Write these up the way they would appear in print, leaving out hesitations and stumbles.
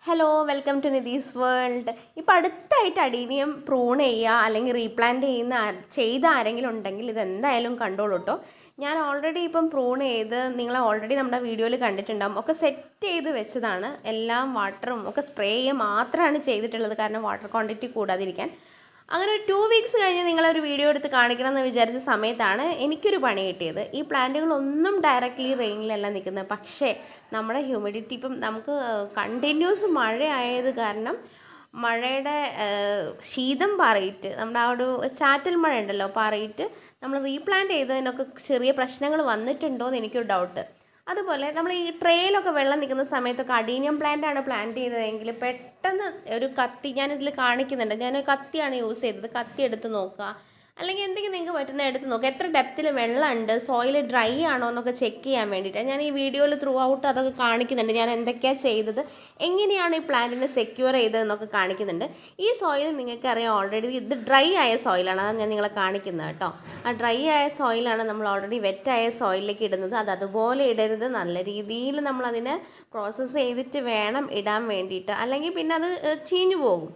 Hello welcome to Nithees world. ഇപ്പോൾ അടുത്തായിട്ട് adenium prune ചെയ്യുക അല്ലെങ്കിൽ റീപ്ലാന്റ് ചെയ്ത ആരെങ്കിലും ഉണ്ടെങ്കിൽ ഇതെന്തായാലും കണ്ടോളൂ കേട്ടോ. ഞാൻ ഓൾറെഡി ഇപ്പം പ്രൂൺ ചെയ്ത് നിങ്ങളെ ഓൾറെഡി നമ്മുടെ വീഡിയോയിൽ കണ്ടിട്ടുണ്ടാകും. ഒക്കെ സെറ്റ് ചെയ്ത് വെച്ചതാണ്. എല്ലാം വാട്ടറും ഒക്കെ സ്പ്രേ ചെയ്യുക മാത്രമാണ് ചെയ്തിട്ടുള്ളത്, കാരണം വാട്ടർ ക്വാണ്ടിറ്റി കൂടാതിരിക്കാൻ. അങ്ങനെ ഒരു 2 വീക്സ് കഴിഞ്ഞ് നിങ്ങളൊരു വീഡിയോ എടുത്ത് കാണിക്കണം എന്ന് വിചാരിച്ച സമയത്താണ് എനിക്കൊരു പണി കിട്ടിയത്. ഈ പ്ലാന്റുകളൊന്നും ഡയറക്റ്റ്ലി റെയിനിലല്ല നിൽക്കുന്നത്, പക്ഷേ നമ്മുടെ ഹ്യൂമിഡിറ്റി ഇപ്പം നമുക്ക് കണ്ടിന്യൂസ് മഴയായത് കാരണം മഴയുടെ ശീതം പാറിയിട്ട് നമ്മുടെ ആ ഒരു ചാറ്റൽ മഴ ഉണ്ടല്ലോ പാറിയിട്ട് നമ്മൾ റീപ്ലാന്റ് ചെയ്തതിനൊക്കെ ചെറിയ പ്രശ്നങ്ങൾ വന്നിട്ടുണ്ടോ എന്ന് എനിക്കൊരു ഡൗട്ട്. അതുപോലെ നമ്മൾ ഈ ട്രേയിലൊക്കെ വെള്ളം നിൽക്കുന്ന സമയത്തൊക്കെ അഡീനിയം പ്ലാന്റ് ആണ് പ്ലാന്റ് ചെയ്തതെങ്കിൽ പെട്ടെന്ന് ഒരു കത്തി ഞാനിതിൽ കാണിക്കുന്നുണ്ട്, ഞാനൊരു കത്തിയാണ് യൂസ് ചെയ്തത്. കത്തി എടുത്ത് നോക്കുക, അല്ലെങ്കിൽ എന്തെങ്കിലും നിങ്ങൾക്ക് പറ്റുന്ന എടുത്ത് നോക്കുക. എത്ര ഡെപ്തിൽ വെള്ളമുണ്ട്, സോയിൽ ഡ്രൈ ആണോ എന്നൊക്കെ ചെക്ക് ചെയ്യാൻ വേണ്ടിയിട്ട് ഞാൻ ഈ വീഡിയോയിൽ ത്രൂ ഔട്ട് അതൊക്കെ കാണിക്കുന്നുണ്ട്. ഞാൻ എന്തൊക്കെയാണ് ചെയ്തത്, എങ്ങനെയാണ് ഈ പ്ലാന്റിനെ സെക്യൂർ ചെയ്തതെന്നൊക്കെ കാണിക്കുന്നുണ്ട്. ഈ സോയിൽ നിങ്ങൾക്കറിയാം ഓൾറെഡി ഇത് ഡ്രൈ ആയ സോയിലാണ്, അതാണ് ഞാൻ നിങ്ങളെ കാണിക്കുന്നത് കേട്ടോ. ആ ഡ്രൈ ആയ സോയിലാണ് നമ്മൾ ഓൾറെഡി വെറ്റായ സോയിലിലേക്ക് ഇടുന്നത്. അത് അതുപോലെ ഇടരുത്, നല്ല രീതിയിൽ നമ്മളതിനെ പ്രോസസ്സ് ചെയ്തിട്ട് വേണം ഇടാൻ വേണ്ടിയിട്ട്, അല്ലെങ്കിൽ പിന്നെ അത് ചീഞ്ഞു പോകും.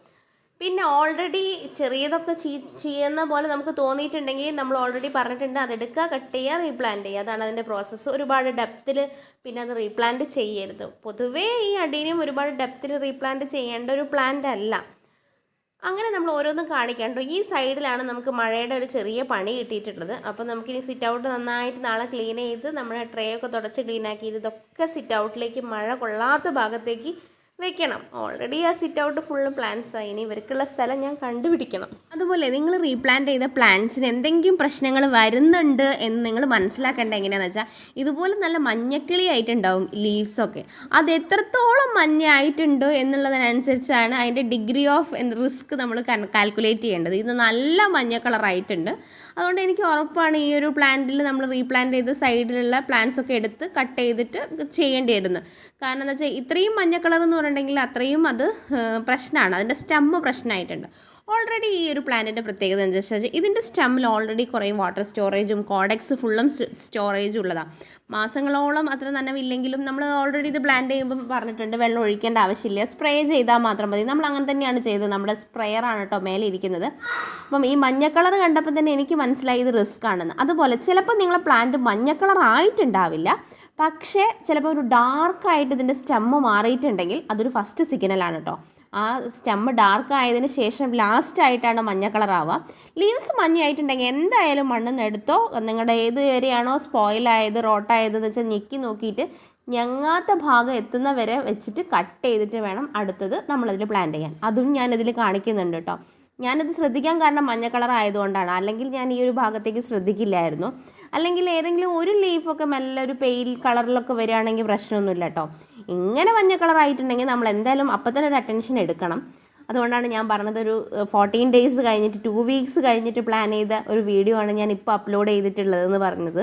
പിന്നെ ഓൾറെഡി ചെറിയതൊക്കെ ചെയ്യുന്ന പോലെ നമുക്ക് തോന്നിയിട്ടുണ്ടെങ്കിൽ നമ്മൾ ഓൾറെഡി പറഞ്ഞിട്ടുണ്ട്, അതെടുക്കുക, കട്ട് ചെയ്യുക, റീപ്ലാന്റ് ചെയ്യുക. അതാണ് അതിൻ്റെ പ്രോസസ്സ്. ഒരുപാട് ഡെപ്തിൽ പിന്നെ അത് റീപ്ലാന്റ് ചെയ്യരുത്. പൊതുവേ ഈ അഡീനിയം ഒരുപാട് ഡെപ്തിൽ റീപ്ലാന്റ് ചെയ്യേണ്ട ഒരു പ്ലാന്റ് അല്ല. അങ്ങനെ നമ്മൾ ഓരോന്നും കാണിക്കാണ്ടോ. ഈ സൈഡിലാണ് നമുക്ക് മഴയുടെ ഒരു ചെറിയ പണി കിട്ടിയിട്ടുള്ളത്. അപ്പോൾ നമുക്കിനി സിറ്റ് ഔട്ട് നന്നായിട്ട് നാളെ ക്ലീൻ ചെയ്ത് നമ്മുടെ ട്രേ ഒക്കെ തുടച്ച് ക്ലീൻ ആക്കി ഇതൊക്കെ സിറ്റ് ഔട്ടിലേക്ക് മഴ കൊള്ളാത്ത ഭാഗത്തേക്ക് വെക്കണം. ഓൾറെഡി ആ സിറ്റ് ഔട്ട് ഫുള്ള് പ്ലാന്റ്സ് ആയി, ഇനി ഇവർക്കുള്ള സ്ഥലം ഞാൻ കണ്ടുപിടിക്കണം. അതുപോലെ നിങ്ങൾ റീപ്ലാന്റ് ചെയ്ത പ്ലാന്റ്സിന് എന്തെങ്കിലും പ്രശ്നങ്ങൾ വരുന്നുണ്ട് എന്ന് നിങ്ങൾ മനസ്സിലാക്കേണ്ട എങ്ങനെയാണെന്ന് വെച്ചാൽ, ഇതുപോലെ നല്ല മഞ്ഞക്കിളി ആയിട്ടുണ്ടാവും ലീവ്സൊക്കെ. അത് എത്രത്തോളം മഞ്ഞ ആയിട്ടുണ്ട് എന്നുള്ളതിനനുസരിച്ചാണ് അതിൻ്റെ ഡിഗ്രി ഓഫ് റിസ്ക് നമ്മൾ കാൽക്കുലേറ്റ് ചെയ്യേണ്ടത്. ഇത് നല്ല മഞ്ഞ കളറായിട്ടുണ്ട്, അതുകൊണ്ട് എനിക്ക് ഉറപ്പാണ് ഈ ഒരു പ്ലാന്റിൽ നമ്മൾ റീപ്ലാന്റ് ചെയ്ത സൈഡിലുള്ള പ്ലാന്റ്സ് ഒക്കെ എടുത്ത് കട്ട് ചെയ്തിട്ട് ചെയ്യേണ്ടിയിരുന്നു. കാരണം എന്താ വെച്ചാൽ ഇത്രയും മഞ്ഞ കളർ എന്ന് പറഞ്ഞിട്ടുണ്ടെങ്കിൽ അത്രയും അത് പ്രശ്നമാണ്, അതിൻ്റെ സ്റ്റെമ്മ് പ്രശ്നമായിട്ടുണ്ട്. ഓൾറെഡി ഈ ഒരു പ്ലാന്റിൻ്റെ പ്രത്യേകത എന്താ വെച്ചാൽ ഇതിൻ്റെ സ്റ്റെമ്മിൽ ഓൾറെഡി കുറേ വാട്ടർ സ്റ്റോറേജും കോഡെക്സ് ഫുള്ളും സ്റ്റോറേജും ഉള്ളതാണ്. മാസങ്ങളോളം അത്ര നനവില്ലെങ്കിലും നമ്മൾ ഓൾറെഡി ഇത് പ്ലാന്റ് ചെയ്യുമ്പം പറഞ്ഞിട്ടുണ്ട് വെള്ളം ഒഴിക്കേണ്ട ആവശ്യമില്ല, സ്പ്രേ ചെയ്താൽ മാത്രം മതി. നമ്മൾ അങ്ങനെ തന്നെയാണ് ചെയ്തത്. നമ്മുടെ സ്പ്രെയറാണ് കേട്ടോ മേലെ ഇരിക്കുന്നത്. അപ്പം ഈ മഞ്ഞ കളർ കണ്ടപ്പോൾ തന്നെ എനിക്ക് മനസ്സിലായി ഇത് റിസ്ക് ആണെന്ന്. അതുപോലെ ചിലപ്പോൾ നിങ്ങളെ പ്ലാന്റ് മഞ്ഞ കളർ ആയിട്ടുണ്ടാവില്ല, പക്ഷേ ചിലപ്പോൾ ഒരു ഡാർക്കായിട്ട് ഇതിൻ്റെ സ്റ്റെമ്മ് മാറിയിട്ടുണ്ടെങ്കിൽ അതൊരു ഫസ്റ്റ് സിഗ്നലാണ് കേട്ടോ. ആ സ്റ്റെമ്മ് ഡാർക്ക് ആയതിന് ശേഷം ലാസ്റ്റായിട്ടാണ് മഞ്ഞ കളറാവുക. ലീവ്സ് മഞ്ഞയായിട്ടുണ്ടെങ്കിൽ എന്തായാലും മണ്ണിന്ന് എടുത്തോ. നിങ്ങളുടെ ഏത് വരെയാണോ സ്പോയിലായത് റോട്ടായതെന്ന് വെച്ചാൽ ഞെക്കി നോക്കിയിട്ട് ഞങ്ങാത്ത ഭാഗം എത്തുന്ന വരെ വെച്ചിട്ട് കട്ട് ചെയ്തിട്ട് വേണം അടുത്തത് നമ്മളതിൽ പ്ലാന്റ് ചെയ്യാൻ. അതും ഞാനിതിൽ കാണിക്കുന്നുണ്ട് കേട്ടോ. ഞാനത് ശ്രദ്ധിക്കാൻ കാരണം മഞ്ഞ കളർ ആയതുകൊണ്ടാണ്, അല്ലെങ്കിൽ ഞാൻ ഈ ഒരു ഭാഗത്തേക്ക് ശ്രദ്ധിക്കില്ലായിരുന്നു. അല്ലെങ്കിൽ ഏതെങ്കിലും ഒരു ലീഫൊക്കെ മെല്ലെ ഒരു പെയിൽ കളറിലൊക്കെ വരികയാണെങ്കിൽ പ്രശ്നമൊന്നുമില്ല കേട്ടോ. ഇങ്ങനെ മഞ്ഞ കളറായിട്ടുണ്ടെങ്കിൽ നമ്മൾ എന്തായാലും അപ്പം തന്നെ ഒരു അറ്റൻഷൻ എടുക്കണം. അതുകൊണ്ടാണ് ഞാൻ പറഞ്ഞത് ഒരു 14 ഡേയ്സ് കഴിഞ്ഞിട്ട് 2 വീക്സ് കഴിഞ്ഞിട്ട് പ്ലാൻ ചെയ്ത ഒരു വീഡിയോ ആണ് ഞാൻ ഇപ്പോൾ അപ്ലോഡ് ചെയ്തിട്ടുള്ളതെന്ന് പറഞ്ഞത്.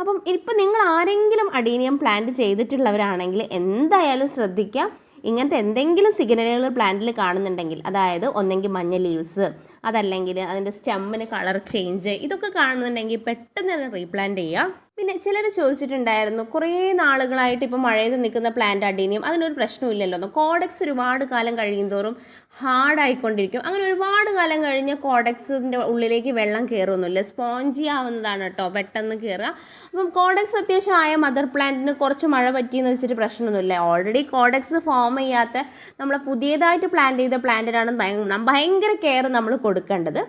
അപ്പം ഇപ്പം നിങ്ങൾ ആരെങ്കിലും അഡീനിയം പ്ലാന്റ് ചെയ്തിട്ടുള്ളവരാണെങ്കിൽ എന്തായാലും ശ്രദ്ധിക്കുക. ഇങ്ങനത്തെ എന്തെങ്കിലും സിഗ്നലുകൾ പ്ലാന്റിൽ കാണുന്നുണ്ടെങ്കിൽ, അതായത് ഒന്നെങ്കിൽ മഞ്ഞ ലീവ്സ്, അതല്ലെങ്കിൽ അതിൻ്റെ സ്റ്റെമ്മിന് കളർ ചേഞ്ച്, ഇതൊക്കെ കാണുന്നുണ്ടെങ്കിൽ പെട്ടെന്ന് തന്നെ റീപ്ലാന്റ് ചെയ്യുക. പിന്നെ ചിലർ ചോദിച്ചിട്ടുണ്ടായിരുന്നു, കുറേ നാളുകളായിട്ട് ഇപ്പോൾ മഴയത്ത് നിൽക്കുന്ന പ്ലാന്റ് അഡീനിയം അതിനൊരു പ്രശ്നമില്ലല്ലോ. കോഡെക്സ് ഒരുപാട് കാലം കഴിയുന്തോറും ഹാർഡായിക്കൊണ്ടിരിക്കും. അങ്ങനെ ഒരുപാട് കാലം കഴിഞ്ഞ് കോഡെക്സിൻ്റെ ഉള്ളിലേക്ക് വെള്ളം കയറുമൊന്നുമില്ല, സ്പോഞ്ചി ആവുന്നതാണ് കേട്ടോ പെട്ടെന്ന് കയറുക. അപ്പം കോഡെക്സ് അത്യാവശ്യം ആയ മദർ പ്ലാന്റിന് കുറച്ച് മഴ പറ്റിയെന്ന് വെച്ചിട്ട് പ്രശ്നമൊന്നുമില്ല. ഓൾറെഡി കോഡെക്സ് ഫോം ചെയ്യാത്ത നമ്മൾ പുതിയതായിട്ട് പ്ലാന്റ് ചെയ്ത പ്ലാന്റിനാണ് ഭയങ്കര കെയർ നമ്മൾ കൊടുക്കേണ്ടത്.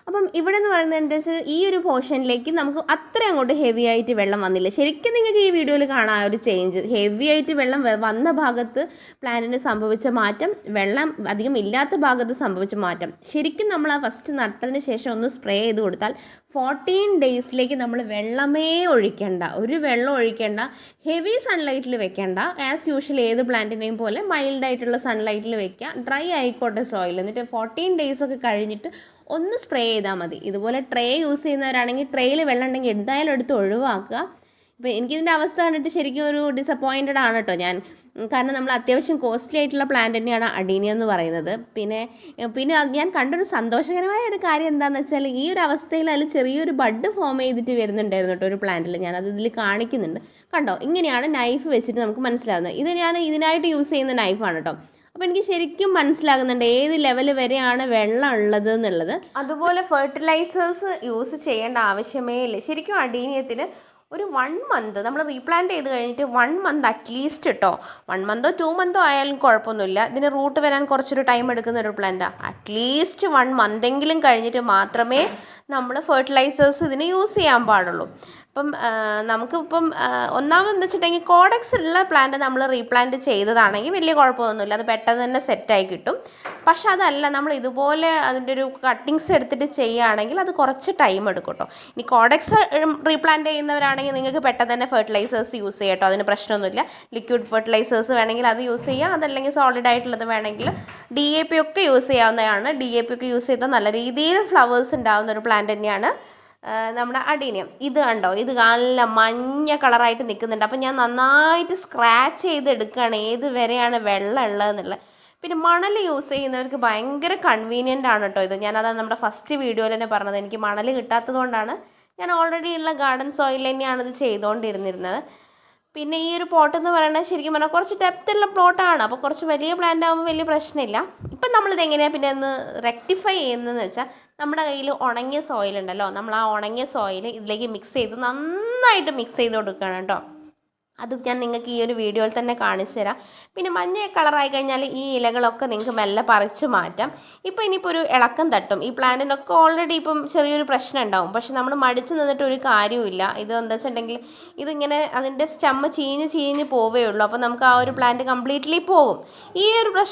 അപ്പം ഇവിടെ എന്ന് പറയുന്നത് എന്താ വെച്ചാൽ ഈ ഒരു പോർഷനിലേക്ക് നമുക്ക് അത്ര അങ്ങോട്ട് ഹെവി ആയിട്ട് വെള്ളം വന്നില്ല. ശരിക്കും നിങ്ങൾക്ക് ഈ വീഡിയോയിൽ കാണാം ഒരു ചേഞ്ച്. ഹെവി ആയിട്ട് വെള്ളം വന്ന ഭാഗത്ത് പ്ലാന്റിന് സംഭവിച്ച മാറ്റം, വെള്ളം അധികം ഇല്ലാത്ത ഭാഗത്ത് സംഭവിച്ച മാറ്റം. ശരിക്കും നമ്മൾ ആ ഫസ്റ്റ് നട്ടതിന് ശേഷം ഒന്ന് സ്പ്രേ ചെയ്ത് കൊടുത്താൽ 14 ഡേയ്സിലേക്ക് നമ്മൾ വെള്ളമേ ഒഴിക്കേണ്ട, ഒരു വെള്ളം ഒഴിക്കേണ്ട, ഹെവി സൺലൈറ്റിൽ വെക്കേണ്ട. ആസ് യൂഷ്വൽ ഏത് പ്ലാന്റിനെയും പോലെ മൈൽഡായിട്ടുള്ള സൺലൈറ്റിൽ വെക്കുക. ഡ്രൈ ആയിക്കോട്ടെ സോയിൽ. എന്നിട്ട് 14 ഡേയ്സൊക്കെ കഴിഞ്ഞിട്ട് ഒന്ന് സ്പ്രേ ചെയ്താൽ മതി. ഇതുപോലെ ട്രേ യൂസ് ചെയ്യുന്നവരാണെങ്കിൽ ട്രേയിൽ വെള്ളം ഉണ്ടെങ്കിൽ എന്തായാലും എടുത്ത് ഒഴിവാക്കുക. ഇപ്പോൾ എനിക്കിതിൻ്റെ അവസ്ഥ കണ്ടിട്ട് ശരിക്കും ഒരു ഡിസപ്പോയിൻറ്റഡ് ആണ് കേട്ടോ ഞാൻ. കാരണം നമ്മൾ അത്യാവശ്യം കോസ്റ്റ്ലി ആയിട്ടുള്ള പ്ലാന്റ് തന്നെയാണ് അഡീനിയം എന്ന് പറയുന്നത്. പിന്നെ ഞാൻ കണ്ടൊരു സന്തോഷകരമായ ഒരു കാര്യം എന്താണെന്ന് വെച്ചാൽ, ഈ ഒരു അവസ്ഥയിൽ അതിൽ ചെറിയൊരു ബഡ് ഫോം ചെയ്തിട്ട് വരുന്നുണ്ടായിരുന്നു കേട്ടോ ഒരു പ്ലാന്റിൽ. ഞാനത് ഇതിൽ കാണിക്കുന്നുണ്ട്. കണ്ടോ, ഇങ്ങനെയാണ് നൈഫ് വെച്ചിട്ട് നമുക്ക് മനസ്സിലാവുന്നത്. ഇത് ഞാൻ ഇതിനായിട്ട് യൂസ് ചെയ്യുന്ന നൈഫാണ് കേട്ടോ. അപ്പോൾ എനിക്ക് ശരിക്കും മനസ്സിലാകുന്നുണ്ട് ഏത് ലെവൽ വരെയാണ് വെള്ളം ഉള്ളത് എന്നുള്ളത്. അതുപോലെ ഫെർട്ടിലൈസേഴ്സ് യൂസ് ചെയ്യേണ്ട ആവശ്യമേ ഇല്ല. ശരിക്കും അടീനിയത്തിന് ഒരു 1 മന്ത് നമ്മൾ റീപ്ലാന്റ് ചെയ്ത് കഴിഞ്ഞിട്ട് 1 മന്ത് അറ്റ്ലീസ്റ്റ് കേട്ടോ, 1 മന്തോ 2 മന്തോ ആയാലും കുഴപ്പമൊന്നുമില്ല. ഇതിന് റൂട്ട് വരാൻ കുറച്ചൊരു ടൈം എടുക്കുന്ന ഒരു പ്ലാന്റാണ്. അറ്റ്ലീസ്റ്റ് 1 മന്തെങ്കിലും കഴിഞ്ഞിട്ട് മാത്രമേ നമ്മൾ ഫെർട്ടിലൈസേഴ്സ് ഇതിന് യൂസ് ചെയ്യാൻ പാടുള്ളൂ. അപ്പം നമുക്കിപ്പം ഒന്നാമതെന്ന് വെച്ചിട്ടുണ്ടെങ്കിൽ കോഡക്സ് ഉള്ള പ്ലാന്റ് നമ്മൾ റീപ്ലാന്റ് ചെയ്തതാണെങ്കിൽ വലിയ കുഴപ്പമൊന്നുമില്ല, അത് പെട്ടെന്ന് തന്നെ സെറ്റായി കിട്ടും. പക്ഷെ അതല്ല, നമ്മൾ ഇതുപോലെ അതിൻ്റെ ഒരു കട്ടിങ്സ് എടുത്തിട്ട് ചെയ്യുകയാണെങ്കിൽ അത് കുറച്ച് ടൈം എടുക്കും കേട്ടോ. ഇനി കോഡക്സ് റീപ്ലാന്റ് ചെയ്യുന്നവരാണെങ്കിൽ നിങ്ങൾക്ക് പെട്ടെന്ന് തന്നെ ഫെർട്ടിലൈസേഴ്സ് യൂസ് ചെയ്യാം കേട്ടോ, അതിന് പ്രശ്നമൊന്നുമില്ല. ലിക്വിഡ് ഫെർട്ടിലൈസേഴ്സ് വേണമെങ്കിൽ അത് യൂസ് ചെയ്യാം, അതല്ലെങ്കിൽ സോളിഡ് ആയിട്ടുള്ളത് വേണമെങ്കിൽ DAP ഒക്കെ യൂസ് ചെയ്യാവുന്നതാണ്. DAP ഒക്കെ യൂസ് ചെയ്താൽ നല്ല രീതിയിൽ ഫ്ലവേഴ്സ് ഉണ്ടാകുന്ന ഒരു പ്ലാന്റ് തന്നെയാണ് നമ്മുടെ അഡീനിയം. ഇത് കണ്ടോ, ഇത് നല്ല മഞ്ഞ കളറായിട്ട് നിൽക്കുന്നുണ്ട്. അപ്പം ഞാൻ നന്നായിട്ട് സ്ക്രാച്ച് ചെയ്തെടുക്കുകയാണ് ഏത് വരെയാണ് വെള്ളം ഉള്ളതെന്നുള്ളത്. പിന്നെ മണൽ യൂസ് ചെയ്യുന്നവർക്ക് ഭയങ്കര കൺവീനിയൻ്റ് ആണ് കേട്ടോ ഇത്. ഞാനതാണ് നമ്മുടെ ഫസ്റ്റ് വീഡിയോയിൽ തന്നെ പറഞ്ഞത്, എനിക്ക് മണൽ കിട്ടാത്തത് കൊണ്ടാണ് ഞാൻ ഓൾറെഡി ഉള്ള ഗാർഡൻ സോയിൽ തന്നെയാണ് ഇത് ചെയ്തുകൊണ്ടിരുന്നത്. പിന്നെ ഈ ഒരു പോട്ട് എന്ന് പറയുന്നത് ശരിക്കും പറഞ്ഞാൽ കുറച്ച് ഡെപ്തുള്ള പ്ലോട്ടാണ്, അപ്പോൾ കുറച്ച് വലിയ പ്ലാന്റ് ആകുമ്പോൾ വലിയ പ്രശ്നമില്ല. ഇപ്പം നമ്മളിത് എങ്ങനെയാണ് പിന്നെ ഒന്ന് റെക്ടിഫൈ ചെയ്യുന്നതെന്ന് വെച്ചാൽ, നമ്മുടെ കയ്യിൽ ഉണങ്ങിയ സോയിൽ ഉണ്ടല്ലോ, നമ്മൾ ആ ഉണങ്ങിയ സോയിൽ ഇതിലേക്ക് മിക്സ് ചെയ്ത് നന്നായിട്ട് മിക്സ് ചെയ്ത് കൊടുക്കണം കേട്ടോ. അതും ഞാൻ നിങ്ങൾക്ക് ഈ ഒരു വീഡിയോയിൽ തന്നെ കാണിച്ചു തരാം. പിന്നെ മഞ്ഞ കളറായി കഴിഞ്ഞാൽ ഈ ഇലകളൊക്കെ നിങ്ങൾക്ക് മെല്ലെ പറിച്ച് മാറ്റാം. ഇപ്പോൾ ഇനിയിപ്പോൾ ഒരു ഇളക്കം തട്ടും, ഈ പ്ലാന്റിനൊക്കെ ഓൾറെഡി ഇപ്പം ചെറിയൊരു പ്രശ്നം ഉണ്ടാവും. പക്ഷെ നമ്മൾ മടിച്ച് നിന്നിട്ട് ഒരു കാര്യവുമില്ല. ഇത് എന്താ വെച്ചിട്ടുണ്ടെങ്കിൽ ഇതിങ്ങനെ അതിൻ്റെ സ്റ്റമ്മ് ചീഞ്ഞ് പോവേ ഉള്ളൂ. അപ്പോൾ നമുക്ക് ആ ഒരു പ്ലാന്റ് കംപ്ലീറ്റ്ലി പോകും. ഈ ഒരു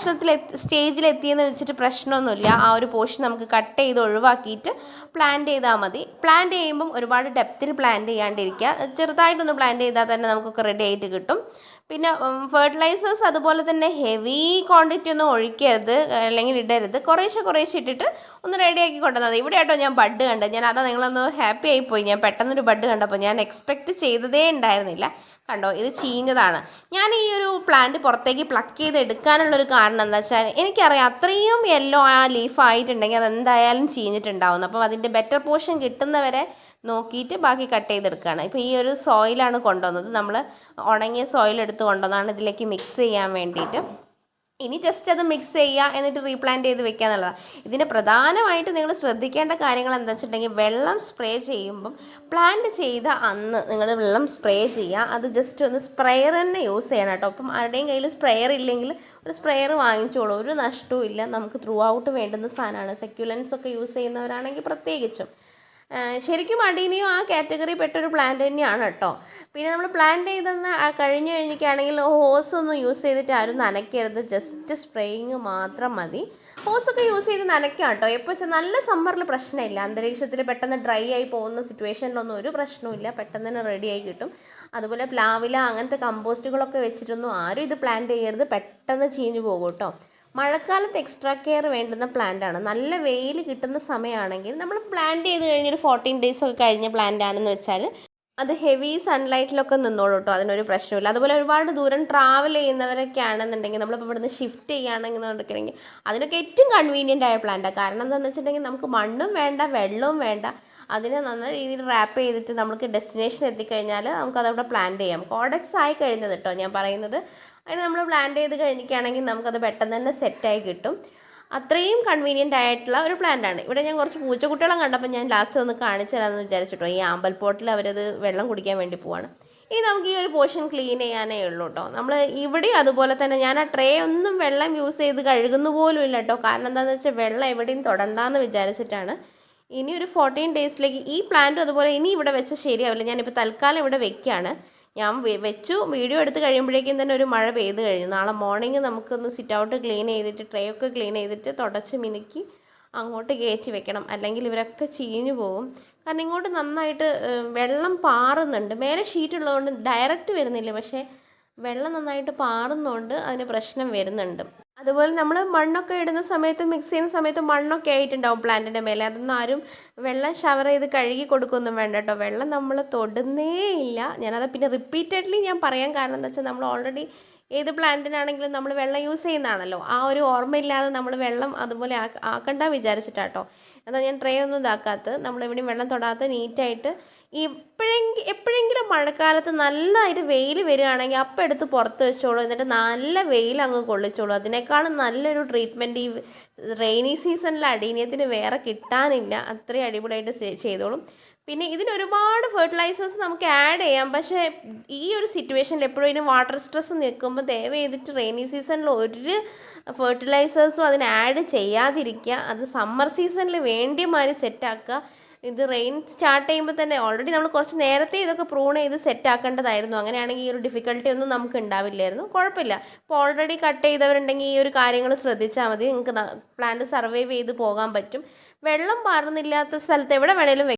സ്റ്റേജിലെത്തിയെന്ന് വെച്ചിട്ട് പ്രശ്നമൊന്നുമില്ല. ആ ഒരു പോർഷൻ നമുക്ക് കട്ട് ചെയ്ത് ഒഴിവാക്കിയിട്ട് പ്ലാന്റ് ചെയ്താൽ മതി. പ്ലാന്റ് ചെയ്യുമ്പം ഒരുപാട് ഡെപ്തിൽ പ്ലാന്റ് ചെയ്യാണ്ടിരിക്കുക, ചെറുതായിട്ടൊന്ന് പ്ലാന്റ് ചെയ്താൽ തന്നെ നമുക്കൊക്കെ റെഡി ആയിട്ട് കിട്ടും. പിന്നെ ഫെർട്ടിലൈസേഴ്സ് അതുപോലെ തന്നെ ഹെവി ക്വാണ്ടിറ്റി ഒന്നും ഒഴിക്കരുത്, അല്ലെങ്കിൽ ഇടരുത്. കുറേശ്ശെ ഇട്ടിട്ട് ഒന്ന് റെഡിയാക്കി കൊണ്ടുവന്നാൽ മതി. ഇവിടെ ആയിട്ടോ ഞാൻ ബഡ് കണ്ടത്, ഞാൻ അതാ നിങ്ങളൊന്ന് ഹാപ്പി ആയിപ്പോയി. ഞാൻ പെട്ടെന്നൊരു ബഡ് കണ്ടപ്പോൾ ഞാൻ എക്സ്പെക്റ്റ് ചെയ്തതേ ഉണ്ടായിരുന്നില്ല. കണ്ടോ, ഇത് ചീഞ്ഞതാണ്. ഞാൻ ഈ ഒരു പ്ലാന്റ് പുറത്തേക്ക് പ്ലക്ക് ചെയ്ത് എടുക്കാനുള്ളൊരു കാരണം എന്താ വെച്ചാൽ, എനിക്കറിയാം അത്രയും യെല്ലോ ആ ലീഫ് ആയിട്ടുണ്ടെങ്കിൽ അതെന്തായാലും ചീഞ്ഞിട്ടുണ്ടാവും. അപ്പം അതിൻ്റെ ബെറ്റർ പോർഷൻ കിട്ടുന്നവരെ നോക്കിയിട്ട് ബാക്കി കട്ട് ചെയ്തെടുക്കുകയാണ്. ഇപ്പോൾ ഈ ഒരു സോയിലാണ് കൊണ്ടുവന്നത്, നമ്മൾ ഉണങ്ങിയ സോയിൽ എടുത്ത് കൊണ്ടുവന്നതാണ് ഇതിലേക്ക് മിക്സ് ചെയ്യാൻ വേണ്ടിയിട്ട്. ഇനി ജസ്റ്റ് അത് മിക്സ് ചെയ്യുക, എന്നിട്ട് റീപ്ലാന്റ് ചെയ്ത് വെക്കുക എന്നുള്ളതാണ്. ഇതിന് പ്രധാനമായിട്ട് നിങ്ങൾ ശ്രദ്ധിക്കേണ്ട കാര്യങ്ങൾ എന്താ വെച്ചിട്ടുണ്ടെങ്കിൽ, വെള്ളം സ്പ്രേ ചെയ്യുമ്പം പ്ലാന്റ് ചെയ്ത അന്ന് നിങ്ങൾ വെള്ളം സ്പ്രേ ചെയ്യുക. അത് ജസ്റ്റ് ഒന്ന് സ്പ്രെയർ തന്നെ യൂസ് ചെയ്യണം കേട്ടോ. അപ്പം ആരുടെയും കയ്യിൽ സ്പ്രെയർ ഇല്ലെങ്കിൽ ഒരു സ്പ്രെയർ വാങ്ങിച്ചോളൂ, ഒരു നഷ്ടവും ഇല്ല. നമുക്ക് ത്രൂ ഔട്ട് വേണ്ടുന്ന സാധനമാണ്. സെക്യുലൻസ് ഒക്കെ യൂസ് ചെയ്യുന്നവരാണെങ്കിൽ പ്രത്യേകിച്ചും. ശരിക്കും അഡീനിയം ആ കാറ്റഗറി പെട്ടൊരു പ്ലാന്റ് തന്നെയാണ് കേട്ടോ. പിന്നെ നമ്മൾ പ്ലാന്റ് ചെയ്തെന്ന് കഴിഞ്ഞിരിക്കുകയാണെങ്കിൽ ഹോസൊന്നും യൂസ് ചെയ്തിട്ട് ആരും നനയ്ക്കരുത്, ജസ്റ്റ് സ്പ്രേയിങ് മാത്രം മതി. ഹോസൊക്കെ യൂസ് ചെയ്ത് നനയ്ക്കാം കേട്ടോ. എപ്പോൾ വെച്ചാൽ നല്ല സമ്മറിൽ പ്രശ്നമില്ല, അന്തരീക്ഷത്തിൽ പെട്ടെന്ന് ഡ്രൈ ആയി പോകുന്ന സിറ്റുവേഷനിലൊന്നും ഒരു പ്രശ്നമില്ല, പെട്ടെന്ന് തന്നെ റെഡി ആയി കിട്ടും. അതുപോലെ പ്ലാവില അങ്ങനത്തെ കമ്പോസ്റ്റുകളൊക്കെ വെച്ചിട്ടൊന്നും ആരും ഇത് പ്ലാന്റ് ചെയ്യരുത്, പെട്ടെന്ന് ചീഞ്ഞു പോകും കേട്ടോ. മഴക്കാലത്ത് എക്സ്ട്രാ കെയർ വേണ്ടുന്ന പ്ലാന്റാണ്. നല്ല വെയിൽ കിട്ടുന്ന സമയമാണെങ്കിൽ നമ്മൾ പ്ലാന്റ് ചെയ്ത് കഴിഞ്ഞൊരു 14 days ഒക്കെ കഴിഞ്ഞ പ്ലാന്റ് ആണെന്ന് വെച്ചാൽ അത് ഹെവി സൺലൈറ്റിലൊക്കെ നിന്നോളൂ കേട്ടോ, അതിനൊരു പ്രശ്നമില്ല. അതുപോലെ ഒരുപാട് ദൂരം ട്രാവൽ ചെയ്യുന്നവരൊക്കെ ആണെന്നുണ്ടെങ്കിൽ, നമ്മളിപ്പോൾ ഇവിടുന്ന് ഷിഫ്റ്റ് ചെയ്യുകയാണെന്നുണ്ടെങ്കിൽ അതിനൊക്കെ ഏറ്റവും കൺവീനിയൻ്റ് ആയ പ്ലാന്റാണ്. കാരണം എന്താണെന്ന് വെച്ചിട്ടുണ്ടെങ്കിൽ നമുക്ക് മണ്ണും വേണ്ട വെള്ളവും വേണ്ട, അതിനെ നല്ല രീതിയിൽ റാപ്പ് ചെയ്തിട്ട് നമുക്ക് ഡെസ്റ്റിനേഷൻ എത്തിക്കഴിഞ്ഞാൽ നമുക്കതവിടെ പ്ലാന്റ് ചെയ്യാം. കോഡക്സ് ആയി കഴിഞ്ഞത് കേട്ടോ ഞാൻ പറയുന്നത്. അതിന് നമ്മൾ പ്ലാന്റ് ചെയ്ത് കഴിഞ്ഞിരിക്കുകയാണെങ്കിൽ നമുക്കത് പെട്ടെന്ന് തന്നെ സെറ്റായി കിട്ടും. അത്രയും കൺവീനിയൻ്റ് ആയിട്ടുള്ള ഒരു പ്ലാന്റാണ്. ഇവിടെ ഞാൻ കുറച്ച് പൂച്ചക്കുട്ടികളെ കണ്ടപ്പോൾ ഞാൻ ലാസ്റ്റ് ഒന്ന് കാണിച്ചു തരാമെന്ന് വിചാരിച്ചിട്ടോ. ഈ ആമ്പൽപ്പോട്ടിൽ അവരത് വെള്ളം കുടിക്കാൻ വേണ്ടി പോവാണ്. ഇനി നമുക്ക് ഈ ഒരു പോർഷൻ ക്ലീൻ ചെയ്യാനേ ഉള്ളൂ കേട്ടോ. നമ്മൾ ഇവിടെയും അതുപോലെ തന്നെ ഞാൻ ആ ട്രേ ഒന്നും വെള്ളം യൂസ് ചെയ്ത് കഴുകുന്നു പോലും ഇല്ല കേട്ടോ. കാരണം എന്താണെന്ന് വെച്ചാൽ വെള്ളം എവിടെയും തൊടണ്ടാന്ന് വിചാരിച്ചിട്ടാണ്. ഇനി ഒരു 14 daysലേക്ക് ഈ പ്ലാന്റും അതുപോലെ ഇനി ഇവിടെ വെച്ചാൽ ശരിയാവില്ല. ഞാനിപ്പോൾ തൽക്കാലം ഇവിടെ വെക്കുകയാണ്. ഞാൻ വെച്ചു, വീഡിയോ എടുത്ത് കഴിയുമ്പോഴേക്കും തന്നെ ഒരു മഴ പെയ്ത് കഴിഞ്ഞു. നാളെ മോർണിംഗ് നമുക്കൊന്ന് സിറ്റ് ഔട്ട് ക്ലീൻ ചെയ്തിട്ട് ട്രേ ഒക്കെ ക്ലീൻ ചെയ്തിട്ട് തുടച്ച് മിനുക്കി അങ്ങോട്ട് കയറ്റി വെക്കണം, അല്ലെങ്കിൽ ഇവരൊക്കെ ചീഞ്ഞു പോകും. കാരണം ഇങ്ങോട്ട് നന്നായിട്ട് വെള്ളം പാറുന്നുണ്ട്. മേലെ ഷീറ്റ് ഉള്ളതുകൊണ്ട് ഡയറക്റ്റ് വരുന്നില്ല, പക്ഷേ വെള്ളം നന്നായിട്ട് പാറുന്നതുകൊണ്ട് അതിന് പ്രശ്നം വരുന്നുണ്ട്. അതുപോലെ നമ്മൾ മണ്ണൊക്കെ ഇടുന്ന സമയത്ത് മിക്സ് ചെയ്യുന്ന സമയത്ത് മണ്ണൊക്കെ ആയിട്ടുണ്ടാവും പ്ലാന്റിൻ്റെ മേലെ. അതൊന്നും ആരും വെള്ളം ഷവർ ചെയ്ത് കഴുകി കൊടുക്കുകയൊന്നും വേണ്ട കേട്ടോ. വെള്ളം നമ്മൾ തൊടുന്നേ ഇല്ല. ഞാനത് പിന്നെ റിപ്പീറ്റഡ്ലി ഞാൻ പറയാൻ കാരണം എന്താ വെച്ചാൽ, നമ്മൾ ഓൾറെഡി ഏത് പ്ലാന്റിനാണെങ്കിലും നമ്മൾ വെള്ളം യൂസ് ചെയ്യുന്നതാണല്ലോ. ആ ഒരു ഓർമ്മയില്ലാതെ നമ്മൾ വെള്ളം അതുപോലെ ആക്കണ്ട വിചാരിച്ചിട്ടാട്ടോ. എന്നാൽ ഞാൻ ട്രേ ഒന്നും ഇതാക്കാത്ത, നമ്മളെവിടെയും വെള്ളം തൊടാത്ത നീറ്റായിട്ട് എപ്പോഴെങ്കിലും മഴക്കാലത്ത് നല്ലതായിട്ട് വെയിൽ വരികയാണെങ്കിൽ അപ്പം എടുത്ത് പുറത്ത് വെച്ചോളൂ, എന്നിട്ട് നല്ല വെയിൽ അങ്ങ് കൊള്ളിച്ചോളൂ. അതിനേക്കാളും നല്ലൊരു ട്രീറ്റ്മെൻറ്റ് ഈ റെയിനി സീസണിൽ അടീനിയത്തിന് വേറെ കിട്ടാനില്ല. അത്രയും അടിപൊളിയായിട്ട് ചെയ്തോളും. പിന്നെ ഇതിനൊരുപാട് ഫെർട്ടിലൈസേഴ്സ് നമുക്ക് ആഡ് ചെയ്യാം. പക്ഷേ ഈ ഒരു സിറ്റുവേഷനിൽ എപ്പോഴും ഇതിന് വാട്ടർ സ്ട്രെസ് നിൽക്കുമ്പോൾ ദയവ് ചെയ്തിട്ട് റെയിനി സീസണിൽ ഒരു ഫെർട്ടിലൈസേഴ്സും അതിന് ആഡ് ചെയ്യാതിരിക്കുക. അത് സമ്മർ സീസണിൽ വേണ്ടിയമാതിരി സെറ്റാക്കുക. ഇത് റെയിൻ സ്റ്റാർട്ട് ചെയ്യുമ്പോൾ തന്നെ ഓൾറെഡി നമ്മൾ കുറച്ച് നേരത്തെ ഇതൊക്കെ പ്രൂൺ ചെയ്ത് സെറ്റ് ആക്കേണ്ടതായിരുന്നു. അങ്ങനെയാണെങ്കിൽ ഈ ഒരു ഡിഫിക്കൽട്ടി ഒന്നും നമുക്ക് ഉണ്ടാവില്ലായിരുന്നു. കുഴപ്പമില്ല. ഇപ്പോൾ ഓൾറെഡി കട്ട് ചെയ്തവരുണ്ടെങ്കിൽ ഈ ഒരു കാര്യങ്ങൾ ശ്രദ്ധിച്ചാൽ മതി. നിങ്ങൾക്ക് പ്ലാന്റ് സർവൈവ് ചെയ്ത് പോകാൻ പറ്റും. വെള്ളം പാറുന്നില്ലാത്ത സ്ഥലത്ത് എവിടെ വേണേലും